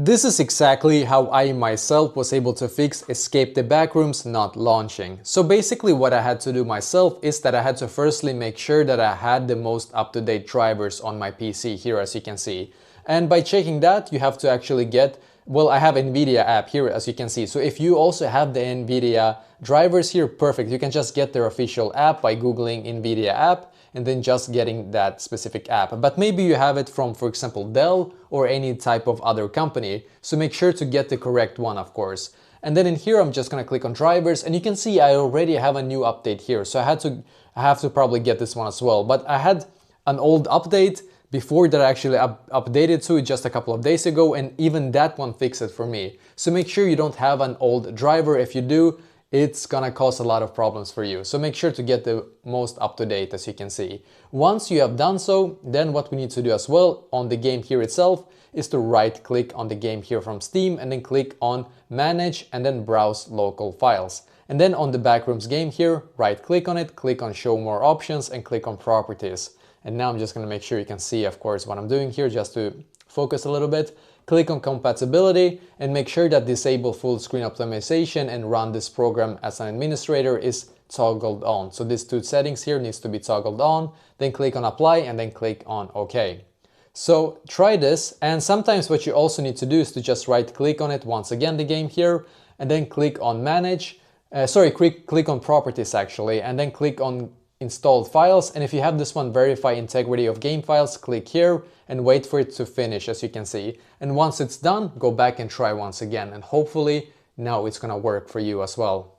This is exactly how I myself was able to fix Escape the Backrooms not launching. So basically what I had to do myself is that I had to firstly make sure that I had the most up-to-date drivers on my PC here, as you can see. And by checking that, you have to actually get, well, I have NVIDIA app here, as you can see. So if you also have the NVIDIA drivers here, perfect. You can just get their official app by Googling NVIDIA app and then just getting that specific app. But maybe you have it from, for example, Dell or any type of other company. So make sure to get the correct one, of course. And then in here, I'm just gonna click on drivers, and you can see I already have a new update here. So I have to probably get this one as well. But I had an old update before that I actually updated to it just a couple of days ago, and even that one fixed it for me. So make sure you don't have an old driver. If you do, it's gonna cause a lot of problems for you. So make sure to get the most up-to-date, as you can see. Once you have done so, then what we need to do as well on the game here itself is to right click on the game here from Steam and then click on Manage and then Browse Local Files. And then on the Backrooms game here, right click on it, click on Show More Options and click on Properties. And now I'm just gonna make sure you can see, of course, what I'm doing here just to focus a little bit. Click on compatibility and make sure that disable full screen optimization and run this program as an administrator is toggled on. So these two settings here needs to be toggled on, then click on apply and then click on OK. So try this, and sometimes what you also need to do is to just right click on it once again, the game here, and then click on manage, click on properties actually, and then click on installed files. And if you have this one, verify integrity of game files, click here and wait for it to finish, as you can see. And once it's done, go back and try once again, and hopefully now it's gonna work for you as well.